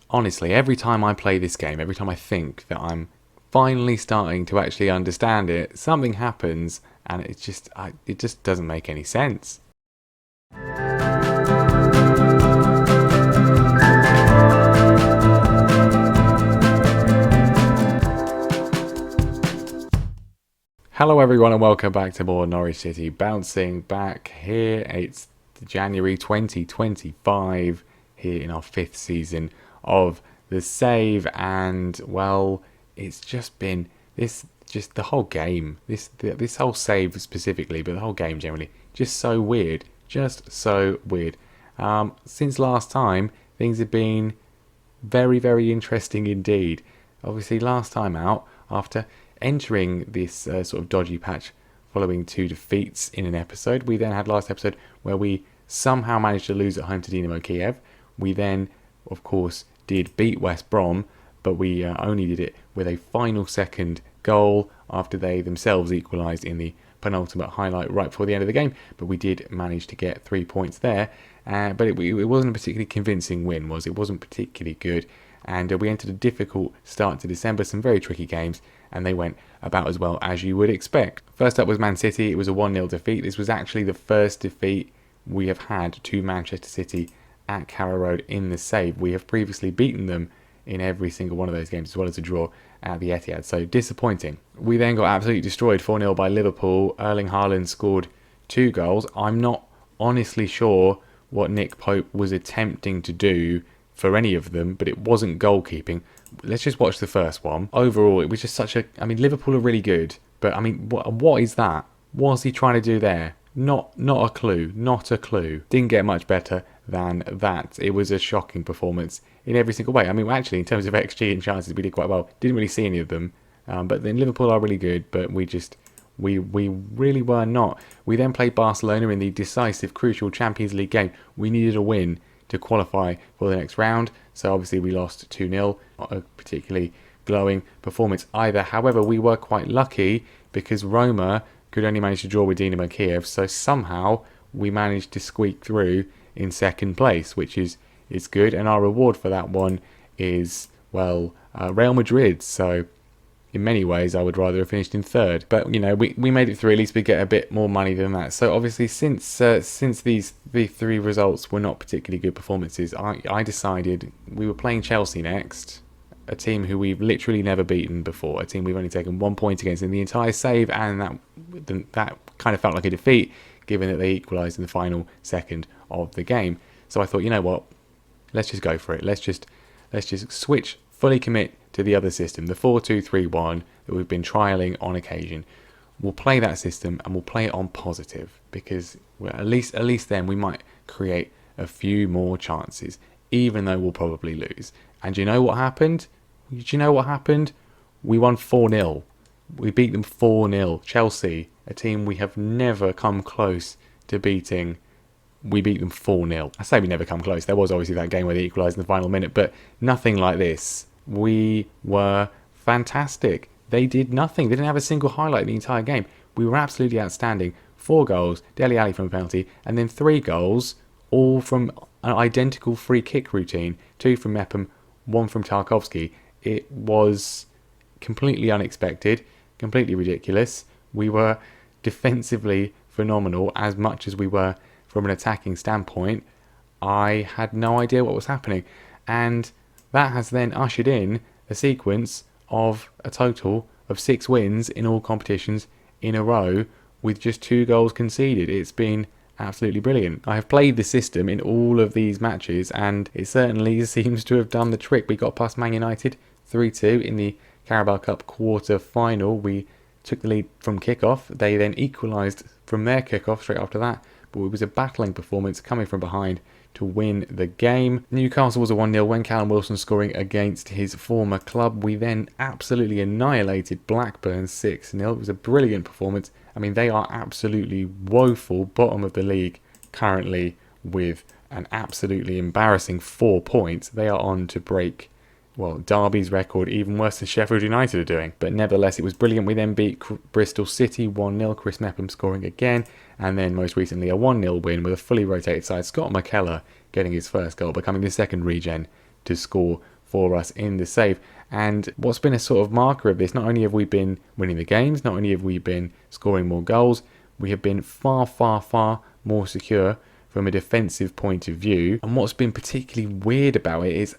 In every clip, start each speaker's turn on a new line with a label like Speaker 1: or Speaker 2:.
Speaker 1: honestly, every time I play this game, every time I think that I'm finally starting to actually understand it, something happens and it just doesn't make any sense. Hello everyone and welcome back to more Norwich City. Bouncing back here, it's January 2025 here in our 5th season of the save, and well, it's just been the whole game, this whole save specifically, but the whole game generally, just so weird, since last time, things have been very, very interesting indeed. Obviously, last time out, after entering this sort of dodgy patch following 2 defeats in an episode, we then had last episode where we somehow managed to lose at home to Dynamo Kiev. We then, of course, did beat West Brom, but we only did it with a final second goal after they themselves equalised in the penultimate highlight right before the end of the game. But we did manage to get 3 points there, but it wasn't a particularly convincing win, was it? It wasn't particularly good, and we entered a difficult start to December, some very tricky games, and they went about as well as you would expect. First up was Man City. It was a 1-0 defeat. This was actually the first defeat we have had to Manchester City at Carrow Road in the save. We have previously beaten them in every single one of those games, as well as a draw at the Etihad, so disappointing. We then got absolutely destroyed 4-0 by Liverpool. Erling Haaland scored 2 goals. I'm not honestly sure what Nick Pope was attempting to do for any of them, but it wasn't goalkeeping. Let's just watch the first one. Overall, it was just Liverpool are really good, but what is that? What's he trying to do there? Not a clue. Didn't get much better than that. It was a shocking performance in every single way. Actually, in terms of XG and chances, we did quite well. Didn't really see any of them, but then Liverpool are really good, but we really were not. We then played Barcelona in the decisive, crucial Champions League game. We needed a win to qualify for the next round, so obviously we lost 2-0. Not a particularly glowing performance either. However, we were quite lucky because Roma could only manage to draw with Dynamo Kiev, so somehow we managed to squeak through in second place, which is good, and our reward for that one is, well, Real Madrid. So in many ways I would rather have finished in third, but we made it through. At least we get a bit more money than that. So obviously the 3 results were not particularly good performances, I decided we were playing Chelsea next, a team who we've literally never beaten before, a team we've only taken 1 point against in the entire save, and that kind of felt like a defeat given that they equalised in the final second of the game. So I thought, you know what, let's just go for it. Let's just switch, fully commit to the other system, the 4-2-3-1 that we've been trialling on occasion. We'll play that system and we'll play it on positive, because at least then we might create a few more chances, even though we'll probably lose. And do you know what happened? We won 4-0. We beat them 4-0. Chelsea, a team we have never come close to beating, we beat them 4-0. I say we never come close. There was obviously that game where they equalised in the final minute, but nothing like this. We were fantastic. They did nothing. They didn't have a single highlight in the entire game. We were absolutely outstanding. 4 goals, Dele Alli from a penalty, and then 3 goals, all from an identical free kick routine. 2 from Mepham, 1 from Tarkowski. It was completely unexpected, completely ridiculous. We were defensively phenomenal as much as we were from an attacking standpoint. I had no idea what was happening, and that has then ushered in a sequence of a total of 6 wins in all competitions in a row with just 2 goals conceded. It's been absolutely brilliant. I have played the system in all of these matches and it certainly seems to have done the trick. We got past Man United 3-2 in the Carabao Cup quarter final. We took the lead from kickoff. They then equalised from their kickoff straight after that, but it was a battling performance coming from behind to win the game. Newcastle was a 1-0 when Callum Wilson scoring against his former club. We then absolutely annihilated Blackburn 6-0. It was a brilliant performance. They are absolutely woeful, bottom of the league currently with an absolutely embarrassing 4 points. They are on to break, Derby's record, even worse than Sheffield United are doing. But nevertheless, it was brilliant. We then beat Bristol City 1-0, Chris Mepham scoring again. And then most recently a 1-0 win with a fully rotated side. Scott McKellar getting his first goal, becoming the second regen to score for us in the save. And what's been a sort of marker of this, not only have we been winning the games, not only have we been scoring more goals, we have been far, far, far more secure from a defensive point of view. And what's been particularly weird about it is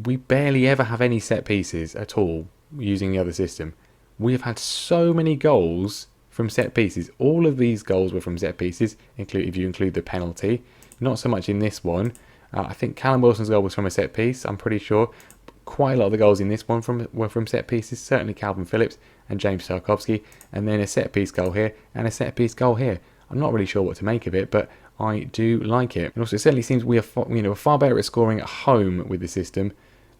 Speaker 1: we barely ever have any set pieces at all using the other system. We have had so many goals from set pieces. All of these goals were from set pieces, if you include the penalty. Not so much in this one. I think Callum Wilson's goal was from a set piece, I'm pretty sure. Quite a lot of the goals in this one were from set pieces, certainly Calvin Phillips and James Tarkowski, and then a set piece goal here and a set piece goal here. I'm not really sure what to make of it, but I do like it. And also, it certainly seems we are far better at scoring at home with the system,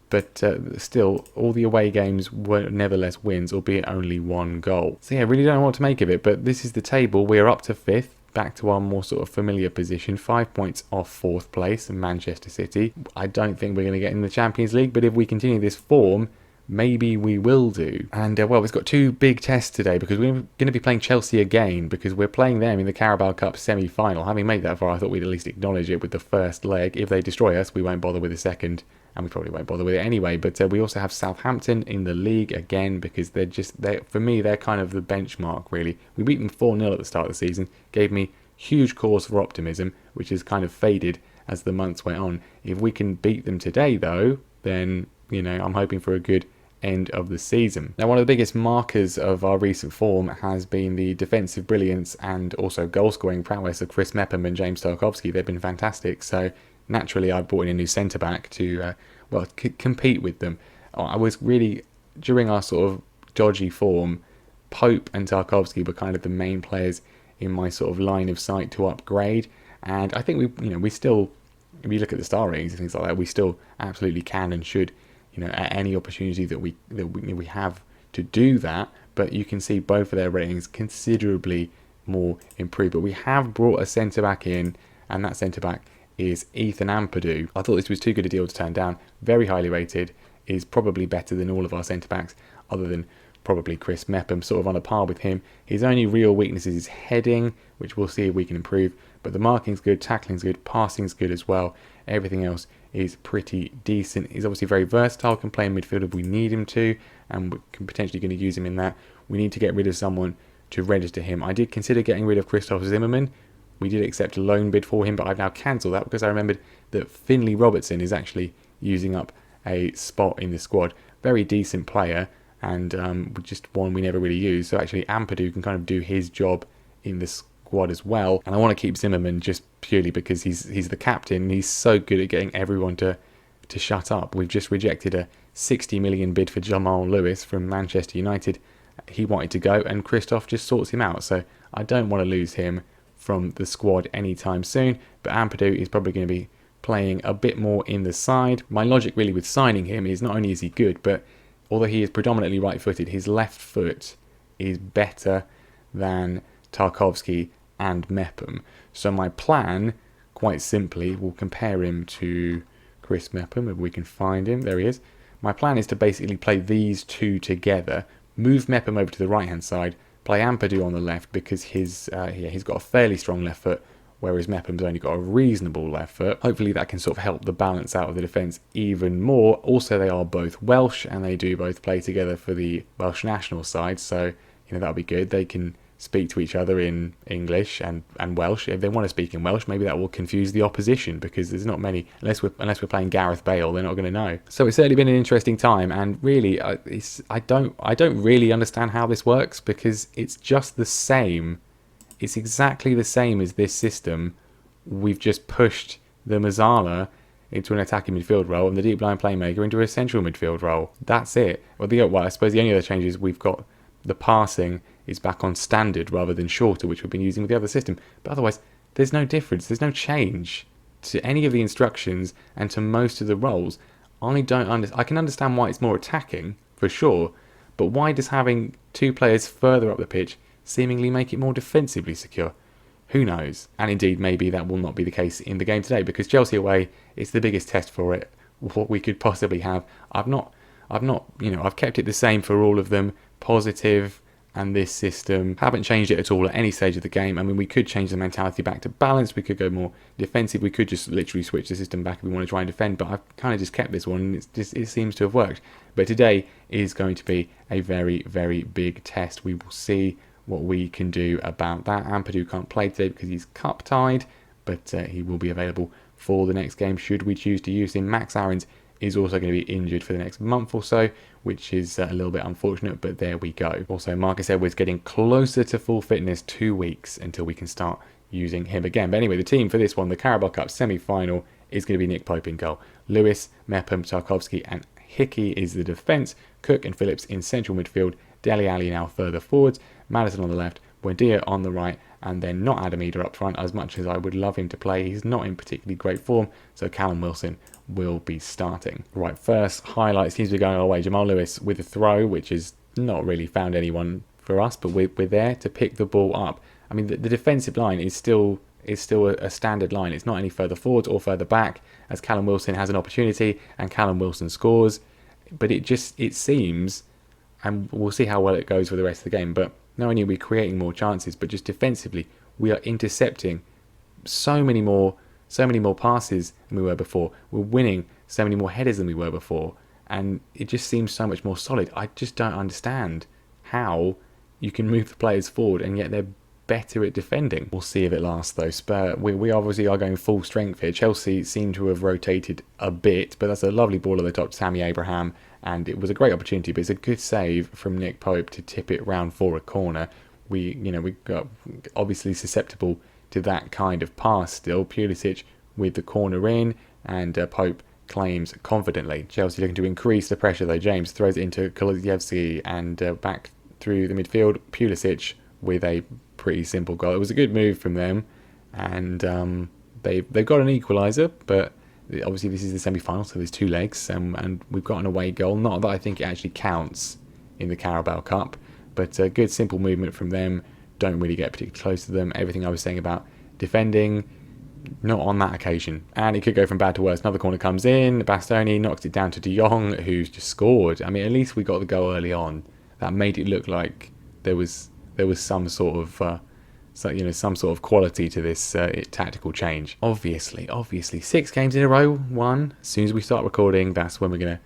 Speaker 1: but still, all the away games were nevertheless wins, albeit only one goal. So yeah, I really don't know what to make of it, but this is the table. We are up to 5th, back to our more sort of familiar position, 5 points off 4th place in Manchester City. I don't think we're going to get in the Champions League, but if we continue this form, maybe we will do. And well, we've got 2 big tests today because we're going to be playing Chelsea again, because we're playing them in the Carabao Cup semi-final. Having made that far, I thought we'd at least acknowledge it with the first leg. If they destroy us, we won't bother with the second, and we probably won't bother with it anyway. But we also have Southampton in the league again, because for me, they're kind of the benchmark, really. We beat them 4-0 at the start of the season, gave me huge cause for optimism, which has kind of faded as the months went on. If we can beat them today, though, then, I'm hoping for a good end of the season. Now, one of the biggest markers of our recent form has been the defensive brilliance and also goal-scoring prowess of Chris Mepham and James Tarkowski. They've been fantastic, so naturally I brought in a new centre-back to compete with them. I was really, during our sort of dodgy form, Pope and Tarkowski were kind of the main players in my sort of line of sight to upgrade, and I think we still, if you look at the star ratings and things like that, we still absolutely can and should, at any opportunity that we have to do that. But you can see both of their ratings considerably more improved. But we have brought a centre back in, and that centre back is Ethan Ampadu. I thought this was too good a deal to turn down. Very highly rated, is probably better than all of our centre backs, other than probably Chris Mepham, sort of on a par with him. His only real weakness is his heading, which we'll see if we can improve. But the marking's good, tackling's good, passing's good as well. Everything else is pretty decent. He's obviously very versatile, can play in midfield if we need him to, and we're potentially going to use him in that. We need to get rid of someone to register him. I did consider getting rid of Christoph Zimmerman. We did accept a loan bid for him, but I've now cancelled that because I remembered that Finlay Robertson is actually using up a spot in the squad. Very decent player, and just one we never really use. So actually Ampadu can kind of do his job in the squad as well. And I want to keep Zimmerman just purely because he's the captain. He's so good at getting everyone to shut up. We've just rejected a 60 million bid for Jamal Lewis from Manchester United. He wanted to go, and Christoph just sorts him out. So I don't want to lose him from the squad anytime soon. But Ampadu is probably going to be playing a bit more in the side. My logic really with signing him is not only is he good, but although he is predominantly right-footed, his left foot is better than Tarkowski and Mepham. So my plan, quite simply, will compare him to Chris Mepham, if we can find him. There he is. My plan is to basically play these two together, move Mepham over to the right-hand side, play Ampadu on the left, because he's got a fairly strong left foot, whereas Mepham's only got a reasonable left foot. Hopefully that can sort of help the balance out of the defence even more. Also, they are both Welsh, and they do both play together for the Welsh national side, so that'll be good. They can speak to each other in English and Welsh. If they want to speak in Welsh, maybe that will confuse the opposition, because there's not many, unless we're playing Gareth Bale, they're not going to know. So it's certainly been an interesting time, and really I don't really understand how this works, because it's just the same. It's exactly the same as this system. We've just pushed the Mazzala into an attacking midfield role and the deep line playmaker into a central midfield role. That's it. Well, I suppose the only other change is we've got the passing is back on standard rather than shorter, which we've been using with the other system. But otherwise, there's no difference. There's no change to any of the instructions and to most of the roles. I can understand why it's more attacking, for sure, but why does having two players further up the pitch seemingly make it more defensively secure? Who knows? And indeed, maybe that will not be the case in the game today, because Chelsea away is the biggest test for it, what we could possibly have. I've kept it the same for all of them. Positive, and this system haven't changed it at all at any stage of the game. I mean, we could change the mentality back to balance, we could go more defensive, we could just literally switch the system back if we want to try and defend, but I've kind of just kept this one, and it seems to have worked. But today is going to be a very, very big test. We will see what we can do about that. Ampadu can't play today because he's cup tied, but he will be available for the next game should we choose to use him. Max Aarons is also going to be injured for the next month or so, which is a little bit unfortunate, but there we go. Also, Marcus Edwards getting closer to full fitness, 2 weeks until we can start using him again. But anyway, the team for this one, the Carabao Cup semi-final, is going to be Nick Pope in goal. Lewis, Mepham, Tarkowski and Hickey is the defence. Cook and Phillips in central midfield. Dele Alli now further forwards. Madison on the left. Buendia on the right. And then not Adam Eder up front, as much as I would love him to play. He's not in particularly great form, so Callum Wilson will be starting. Right, first highlight seems to be going our way. Jamal Lewis with a throw, which has not really found anyone for us, but we're there to pick the ball up. I mean, the defensive line is still a standard line. It's not any further forwards or further back, as Callum Wilson has an opportunity and Callum Wilson scores. But it seems, and we'll see how well it goes for the rest of the game, but not only are we creating more chances, but just defensively, we are intercepting so many more passes than we were before. We're winning so many more headers than we were before. And it just seems so much more solid. I just don't understand how you can move the players forward and yet they're better at defending. We'll see if it lasts though. We obviously are going full strength here. Chelsea seem to have rotated a bit, but that's a lovely ball at the top to Tammy Abraham. And it was a great opportunity, but it's a good save from Nick Pope to tip it round for a corner. We got obviously susceptible to that kind of pass still. Pulisic with the corner in, and Pope claims confidently. Chelsea looking to increase the pressure though. James throws it into Kulusevski and back through the midfield. Pulisic with a pretty simple goal. It was a good move from them, and they've got an equaliser, but obviously this is the semi-final, so there's 2 legs, and we've got an away goal. Not that I think it actually counts in the Carabao Cup, but a good simple movement from them. Don't really get particularly close to them. Everything I was saying about defending, not on that occasion. And it could go from bad to worse. Another corner comes in. Bastoni knocks it down to De Jong, who's just scored. I mean, at least we got the goal early on. That made it look like there was some sort of some sort of quality to this tactical change. Obviously, 6 games in a row won. As soon as we start recording, that's when we're gonna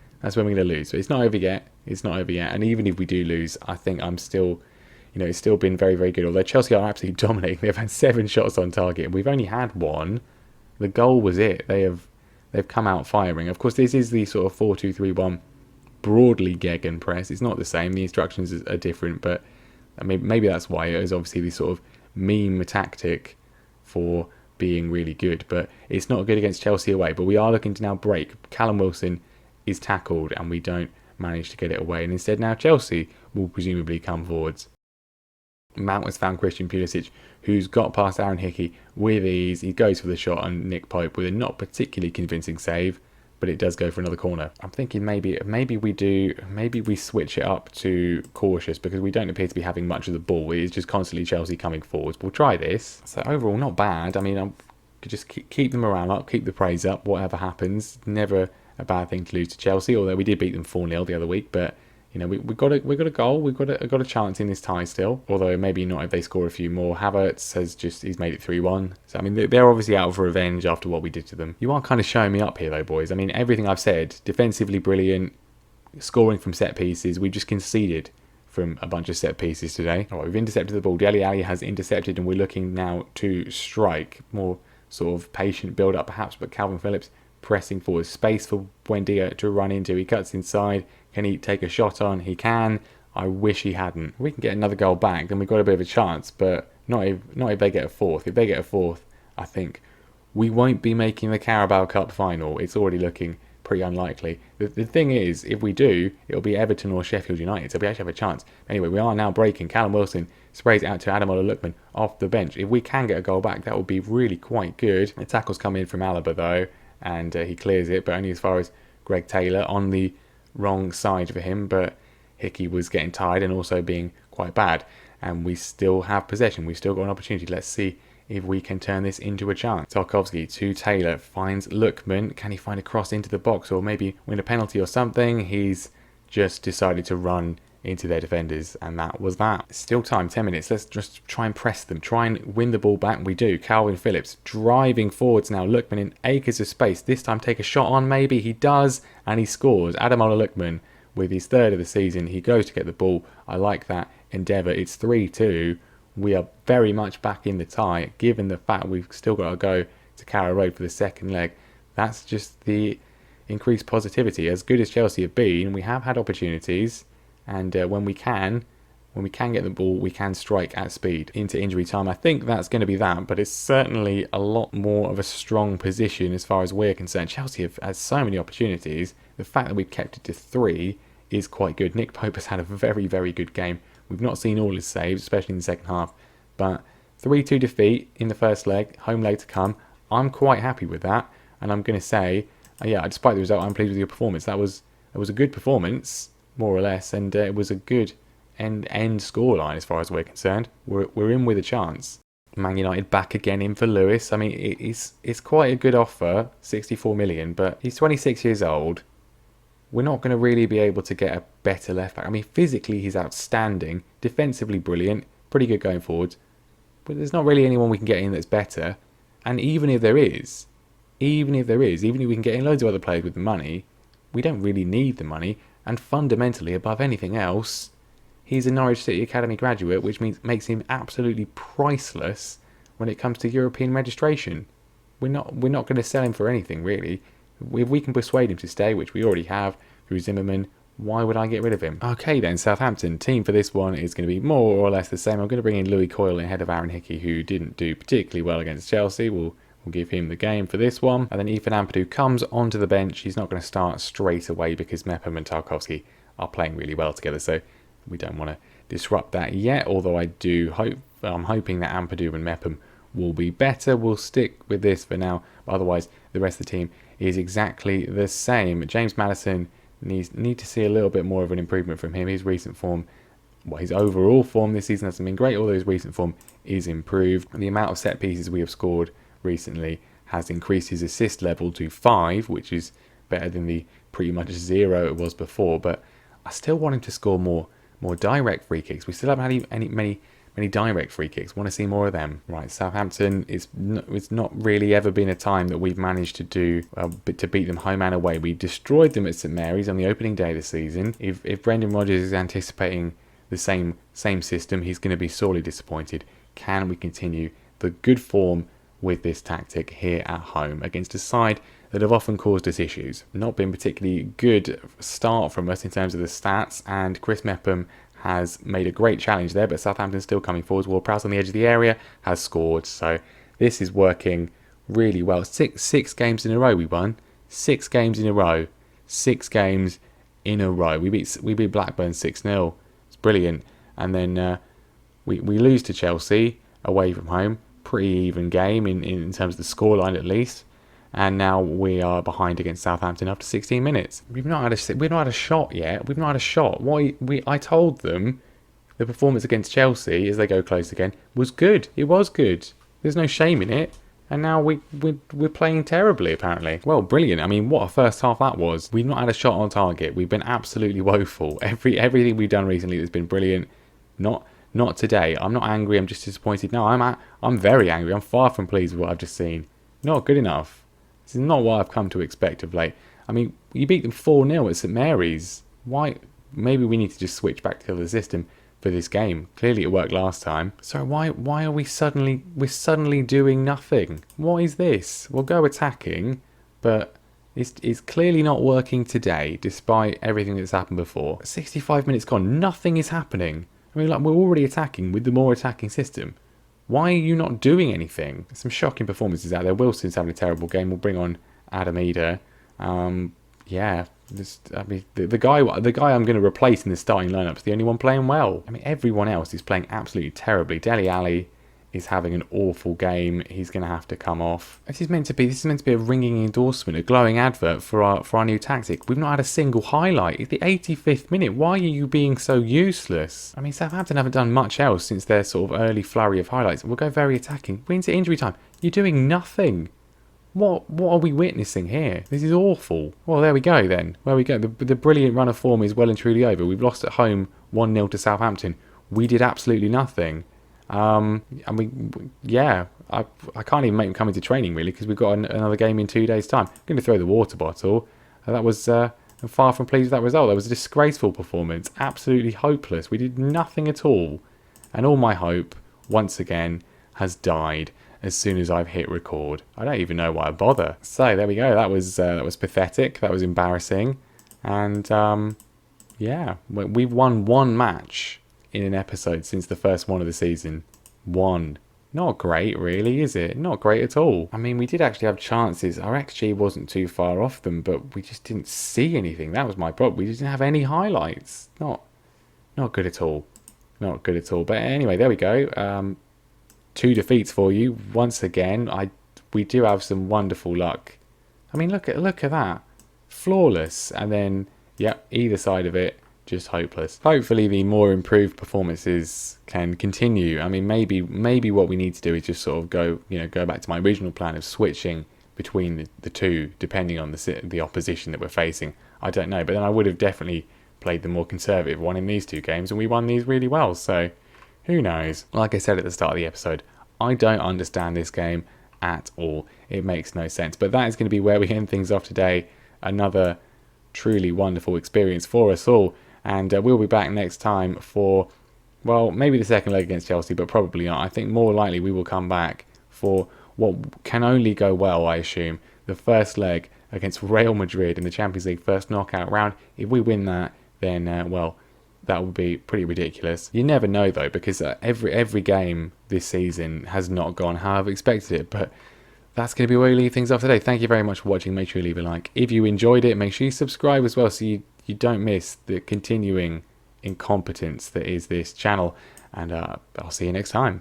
Speaker 1: lose. But it's not over yet. And even if we do lose, I think I'm still, it's still been very, very good. Although Chelsea are absolutely dominating. They've had 7 shots on target, and we've only had 1. The goal was it. They've come out firing. Of course, this is the sort of 4-2-3-1 broadly gegenpress. It's not the same. The instructions are different, but I mean, maybe that's why it is obviously the sort of meme tactic for being really good. But it's not good against Chelsea away. But we are looking to now break. Callum Wilson is tackled, and we don't manage to get it away. And instead now Chelsea will presumably come forwards. Mount has found Christian Pulisic, who's got past Aaron Hickey with ease. He goes for the shot on Nick Pope with a not particularly convincing save, but it does go for another corner. I'm thinking maybe we switch it up to cautious, because we don't appear to be having much of the ball. It's just constantly Chelsea coming forwards. We'll try this. So overall, not bad. I mean, I could just keep the morale up, keep the praise up, whatever happens. Never a bad thing to lose to Chelsea, although we did beat them 4-0 the other week, but we got a goal, we've got a chance in this tie still, although maybe not if they score a few more. Havertz he's made it 3-1, so I mean they're obviously out for revenge after what we did to them. You are kind of showing me up here though, boys. I mean, everything I've said, defensively brilliant, scoring from set pieces. We've just conceded from a bunch of set pieces today. All right, we've intercepted the ball. Dele Alli has intercepted, and we're looking now to strike. More sort of patient build up perhaps, but Calvin Phillips pressing forward. Space for Buendia to run into. He cuts inside. Can he take a shot on? He can. I wish he hadn't. We can get another goal back, then we've got a bit of a chance, but not if they get a fourth. If they get a fourth, I think we won't be making the Carabao Cup final. It's already looking pretty unlikely. The thing is, if we do, it'll be Everton or Sheffield United, so we actually have a chance. Anyway, we are now breaking. Callum Wilson sprays it out to Ademola Lookman off the bench. If we can get a goal back, that would be really quite good. The tackles come in from Alaba though, and he clears it, but only as far as Greg Taylor on the wrong side for him, but Hickey was getting tired and also being quite bad, and we still have possession. We've still got an opportunity. Let's see if we can turn this into a chance. Tarkowski to Taylor, finds Lookman. Can he find a cross into the box or maybe win a penalty or something? He's just decided to run into their defenders, and that was that. Still time, 10 minutes. Let's just try and press them, try and win the ball back. We do. Calvin Phillips driving forwards now. Lookman in acres of space. This time take a shot on, maybe. He does, and he scores. Ademola Lookman with his third of the season. He goes to get the ball. I like that endeavour. It's 3-2. We are very much back in the tie, given the fact we've still got to go to Carrow Road for the second leg. That's just the increased positivity. As good as Chelsea have been, we have had opportunities. And when we can get the ball, we can strike at speed into injury time. I think that's going to be that, but it's certainly a lot more of a strong position as far as we're concerned. Chelsea have had so many opportunities. The fact that we've kept it to 3 is quite good. Nick Pope has had a very, very good game. We've not seen all his saves, especially in the second half, but 3-2 defeat in the first leg, home leg to come. I'm quite happy with that, and I'm going to say, yeah, despite the result, I'm pleased with your performance. It was a good performance, more or less, and it was a good end scoreline as far as we're concerned. We're in with a chance. Man United back again in for Lewis. I mean, it's quite a good offer, 64 million, but he's 26 years old. We're not going to really be able to get a better left back. I mean, physically he's outstanding, defensively brilliant, pretty good going forward, but there's not really anyone we can get in that's better. And even if we can get in loads of other players with the money, we don't really need the money. And fundamentally, above anything else, he's a Norwich City Academy graduate, which makes him absolutely priceless when it comes to European registration. We're not going to sell him for anything, really. If we can persuade him to stay, which we already have through Zimmerman, why would I get rid of him? Okay then, Southampton. Team for this one is going to be more or less the same. I'm going to bring in Louis Coyle ahead of Aaron Hickey, who didn't do particularly well against Chelsea. We'll give him the game for this one. And then Ethan Ampadu comes onto the bench. He's not going to start straight away because Mepham and Tarkowski are playing really well together. So we don't want to disrupt that yet. Although I'm hoping that Ampadu and Mepham will be better. We'll stick with this for now. Otherwise, the rest of the team is exactly the same. James Maddison need to see a little bit more of an improvement from him. His recent form, his overall form this season hasn't been great, although his recent form is improved. And the amount of set pieces we have scored recently has increased his assist level to 5, which is better than the pretty much 0 it was before. But I still want him to score more direct free kicks. We still haven't had many direct free kicks. Want to see more of them. Right, Southampton, it's not really ever been a time that we've managed to do to beat them home and away. We destroyed them at St Mary's on the opening day of the season. If Brendan Rodgers is anticipating the same system, he's going to be sorely disappointed. Can we continue the good form with this tactic here at home against a side that have often caused us issues? Not been particularly good start from us in terms of the stats, and Chris Mepham has made a great challenge there, but Southampton's still coming forwards. Ward-Prowse on the edge of the area has scored, so this is working really well. Six games in a row we won. 6 games in a row. 6 games in a row. We beat Blackburn 6-0. It's brilliant. And then we lose to Chelsea away from home. Pretty even game in terms of the scoreline at least. And now we are behind against Southampton after 16 minutes. We've not had a shot yet. We've not had a shot. I told them the performance against Chelsea as they go close again was good. It was good. There's no shame in it. And now we're playing terribly, apparently. Well, brilliant. I mean, what a first half that was. We've not had a shot on target. We've been absolutely woeful. Everything we've done recently has been brilliant. Not today. I'm not angry. I'm just disappointed. No, I'm very angry. I'm far from pleased with what I've just seen. Not good enough. This is not what I've come to expect of late. I mean, you beat them 4-0 at St Mary's. Why? Maybe we need to just switch back to the system for this game. Clearly it worked last time. So why are we're suddenly doing nothing? What is this? We'll go attacking, but it's clearly not working today, despite everything that's happened before. 65 minutes gone, nothing is happening. I mean, like, we're already attacking with the more attacking system. Why are you not doing anything? Some shocking performances out there. Wilson's having a terrible game. We'll bring on Adam Eder. The guy I'm going to replace in the starting lineup is the only one playing well. I mean, everyone else is playing absolutely terribly. Dele Alli is having an awful game. He's going to have to come off. This is meant to be a ringing endorsement, a glowing advert for our new tactic. We've not had a single highlight. It's the 85th minute. Why are you being so useless? I mean, Southampton haven't done much else since their sort of early flurry of highlights. We'll go very attacking. We're into injury time. You're doing nothing. What are we witnessing here? This is awful. Well, there we go then. There we go. The brilliant run of form is well and truly over. We've lost at home 1-0 to Southampton. We did absolutely nothing. I mean, yeah, I can't even make them come into training really because we've got another game in 2 days' time. I'm going to throw the water bottle. That was far from pleased with that result. That was a disgraceful performance. Absolutely hopeless. We did nothing at all. And all my hope, once again, has died as soon as I've hit record. I don't even know why I bother. So there we go. That was pathetic. That was embarrassing. And yeah, we've won one match in an episode since the first one of the season. One. Not great, really, is it? Not great at all. I mean, we did actually have chances. Our XG wasn't too far off them, but we just didn't see anything. That was my problem. We didn't have any highlights. Not good at all. Not good at all. But anyway, there we go. 2 defeats for you once again. We do have some wonderful luck. I mean, look at that, flawless, and then either side of it just hopeless. Hopefully, the more improved performances can continue. I mean, maybe what we need to do is just sort of go back to my original plan of switching between the two, depending on the opposition that we're facing. I don't know, but then I would have definitely played the more conservative one in these 2 games, and we won these really well. So. Who knows? Like I said at the start of the episode, I don't understand this game at all. It makes no sense. But that is going to be where we end things off today. Another truly wonderful experience for us all. And we'll be back next time for, well, maybe the second leg against Chelsea, but probably not. I think more likely we will come back for what can only go well, I assume. The first leg against Real Madrid in the Champions League first knockout round. If we win that, then, well, that would be pretty ridiculous. You never know though, because every game this season has not gone how I've expected it. But that's going to be where we leave things off today. Thank you very much for watching. Make sure you leave a like. If you enjoyed it, make sure you subscribe as well so you don't miss the continuing incompetence that is this channel. And I'll see you next time.